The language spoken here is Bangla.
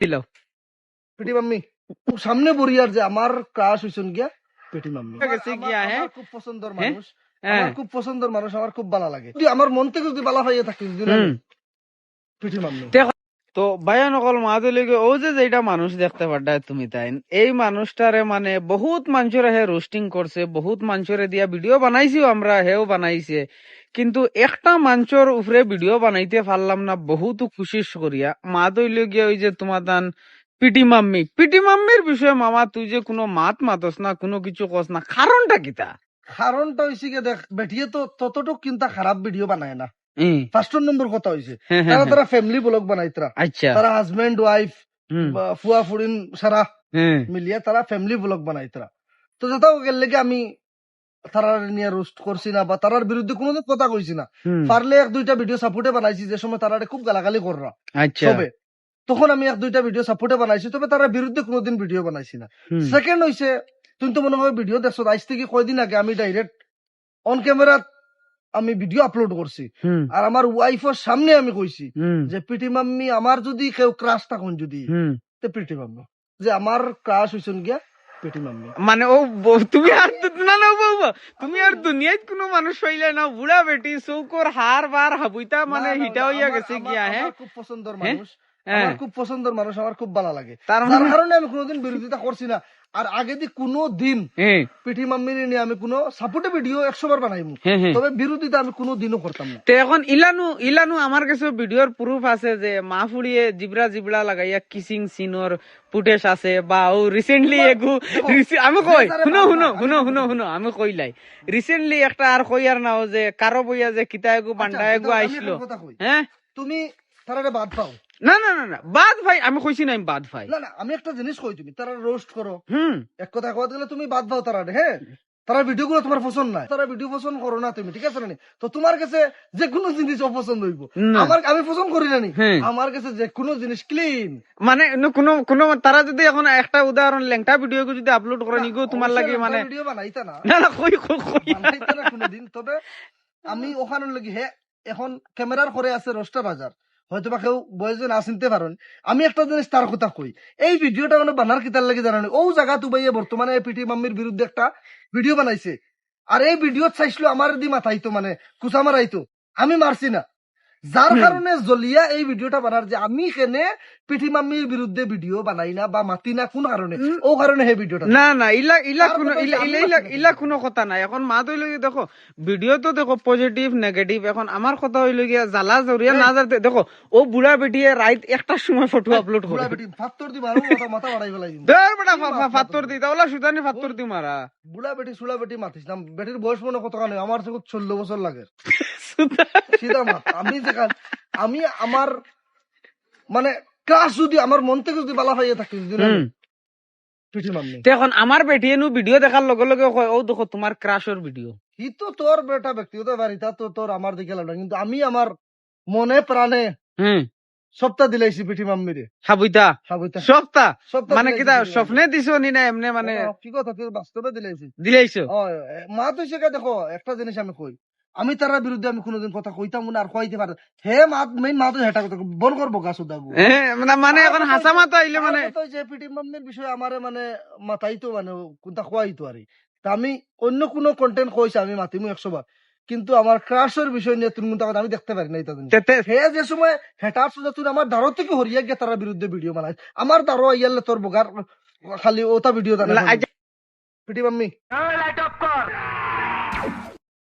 দিল পেটি মাম্মি খুব সামনে বরিয়ার যে আমার ক্রাশ হইছেন গিয়া পেটি মাম্মি গেছে গিয়া, হ্যাঁ? আমার খুব পছন্দের মানুষ হ্যাঁ। আমার খুব পছন্দের মানুষ আমার খুব ভালো লাগে যদি আমার মন থেকে যদি ভালো হইয়া থাকে যদি না হুম। পেটি মাম্মি তো ভাইয়া নকল মাঝে লেগে ও যে যেটা মানুষ দেখতে পারডায় তুমি তাই এই মানুষটারে মানে বহুত মানুষের হে রোস্টিং করছে, বহুত মানুষের দিয়া ভিডিও বানাইছিও আমরা, হেও বানাইছে, কিন্তু একটা মানুষের উপরে ভিডিও বানাইতে পারলাম না বহুত খুশি করিয়া। মা দইল গিয়া ওই যে তোমার দান পিটি মাম্মির বিষয়ে মামা তুই যে কোনো মাতস না, কোনো কিছু কস না, কারণটা কিতা? কারণটা হইছে গিয়ে দেখ বেটিয়ে তো ততটুক কিন্তু খারাপ ভিডিও বানায় না। হুম। ফার্স্ট নম্বর কথা হইছে হ্যাঁ, হ্যাঁ, তারা হ্যাঁ। তারা ফ্যামিলি ব্লগ বানাইতরা, আচ্ছা। তারা হাজবেন্ড ওয়াইফ হুম। ফুয়া ফুরিন সারা হ্যাঁ। মিলিয়ে তারা ফ্যামিলি ব্লগ বানাইতরা। তো যথাও গেলে আমি তারার নিয়ে রোস্ট করছি না বা তারার বিরুদ্ধে কোনোদিন কথা কইছি না। হুম। পারলে এক দুইটা ভিডিও সাপোর্টে বানাইছি যে সময় তারা খুব গালাগালি কররা আচ্ছা। তবে তখন আমি এক দুইটা ভিডিও সাপোর্টে বানাইছি, তবে তার বিরুদ্ধে কোনোদিন ভিডিও বানাইছি না। হুম। সেকেন্ড হইছে তুমি তো মনে হয় ভিডিও দেখছো, আজ থেকে কয়দিন আগে আমি ডাইরেক্ট অন ক্যামেরা আমি ভিডিও আপলোড করছি হুম। আর আমার ওয়াইফের সামনে আমি কইছি হুম। যে পিটি মাম্মি আমার যদি কেউ ক্রাশ থাকুন যদি হুম। তো পিটি মাম্মি, যে আমার ক্রাশ হইছেন গিয়া পিটি মাম্মি। মানে ও তুমি আর না না বাবা তুমি আর দুনিয়ায় কোনো মানুষ পাইলে না, বুড়া বেটি চৌকর হার বার হাবুইতা মানে না, না, হিটা না, হইয়া আমার- গেছে আমার- গিয়া। হ্যাঁ, আমার খুব পছন্দের হ্যাঁ? মানুষ, হ্যাঁ। আমার খুব পছন্দের মানুষ, আমার খুব ভালো লাগে, তার যার মানে- কারণে আমি কোনোদিন বিরোধিতা করছি না। আর আগে দিয়ে কোনো দিন হ্যাঁ, পিঠি মাম্মির নিয়ে আমি কোনো সাপোর্টে ভিডিও 100 বার বানাইমু, হ্যাঁ, হ্যাঁ। তবে বিরোধিতা আমি কোনো দিনও করতাম না। তো এখন ইলানু আমার কাছে ভিডিওর প্রুফ আছে যে মা ফুড়িয়ে জিবড়া লাগাইয়া কিসিং সিনর ফুটেজ আছে, বা ও রিসেন্টলি এগু আমি কই শুনো আমি কইলাই রিসেন্টলি একটা আর কইয়ার নাও যে কারো বইয়া যে কিতা এগু বান্ডা এগু আমি আইছিল। একটা কথা কই, হ্যাঁ, তুমি তারারে বাদ পাও না না না না বাদ ভাই, আমি কইছি না আমি বাদ ভাই। না, না, আমি একটা জিনিস কই, তুমি তারা রোস্ট করো, হুম। এক কথা কথা গেলে তুমি বাদ পাও তারা, হ্যাঁ তারা ভিডিও গুলো তোমার পছন্দ নাই, তারা ভিডিও পছন্দ করো না তুমি, ঠিক আছে না? তো তোমার কাছে যে কোনো জিনিস অপছন্দ হইব, না। আমি পছন্দ করি না নি, হ্যাঁ। আমার কাছে যে কোনো জিনিস ক্লিন, মানে কোনো তারা যদি এখন একটা উদাহরণ লেংটা ভিডিও যদি আপলোড করে নিগো তোমার লাগে মানে ভিডিও বানাইতা না, না না কই বানাইতা না কোনোদিন, তবে আমি ওখানে লাগি হ্যাঁ এখন ক্যামেরার করে আছে রোস্টার বাজার, হয়তো বা কেউ বয়স না চিনতে পারেন। আমি একটা জিনিস তার কথা কই, এই ভিডিওটা মানে বানার কিতার লাগে জানানি ও জায়গা তুবাইয়ে বর্তমানে পিটি মাম্মির বিরুদ্ধে একটা ভিডিও বানাইছে, আর এই ভিডিও চাইছিল আমার দি মাথাইতো মানে কুচা মারাইতো, আমি মারছি না, যার কারণে জলিয়া এই ভিডিওটা বানার যে আমি কেনে পিঠি মাম্মির বিরুদ্ধে ভিডিও বানাই না বা মাতি না কোন কারণে, ও কারণে এই ভিডিওটা না না তার ইলা কোনো কথা নাই। এখন মা তো হইলে দেখো ভিডিও তো দেখো পজিটিভ নেগেটিভ, এখন আমার কথা হইলে গিয়া জ্বালা জড়িয়া না যাতে দেখো ও বুড়া বেটিয়ে রাইত একটার সময় ফটো আপলোড করে ফাত্তর দি মারো মাথা বাড়াই ফেলাই দিন ধর বেটা ফাত্তর দি তাওলা সুদানি ফাত্তর দি মারা বুড়া বেটি সুলা বেটি মাতিস না, বেটির বয়স মনে কত কানে আমার থেকে 16 বছর লাগে সিধা মাত। আমি আমার মানে ক্লাস যদি আমার মন থেকে যদি বালা পাইয়া থাকি যদি না পিঠি মাম্মি, তো এখন আমার বেটিয়ে নু ভিডিও দেখার লগে লগে কয় ও দেখো তোমার ক্রাশের ভিডিও, ই তো তোর বেটা ব্যক্তিগত বাড়ি, তা তো তোর আমার দিকে লাগলো, কিন্তু আমি আমার মনে প্রাণে সপ্তাহ দিলাইছি পিঠি মাম্মিরে হাবুইতা সাবইতা সপ্তাহ সপ্তাহ মানে দিলাইছি কিতা পিঠি মাম্মিরে। স্বপ্নে দিছো নি না এমনি মানে কি কথা তুই বাস্তবে দিলাইছি দিলাইছো? মা তো সে দেখো একটা জিনিস আমি কই, আমি তার বিরুদ্ধে আমি কোনোদিন কথা কইতাম না আর কইতে পারে হে মেইন মা তো হেটা কথা বল করবো গাছ দাগু মানে এখন হাসা মাথা আইলে মানে যে পিটি মাম্মির বিষয়ে আমারে মানে মাথাইতো মানে কোনটা খোয়াইতো আর তা আমি অন্য কোনো কন্টেন্ট কইছি আমি মাতিমু 100 বার, কিন্তু আমার ক্রাশের বিষয় নিয়ে তুমি কোনটা কথা আমি দেখতে পারি না, এটা হে যে সময় হেটার সোজা তুই আমার দাঁড়ো থেকে হরিয়া গিয়ে তার বিরুদ্ধে ভিডিও বানাই, আমার দাঁড়ো ইয়ালে তোর বোগার খালি ওটা ভিডিও দাঁড়া পিটি মাম্মি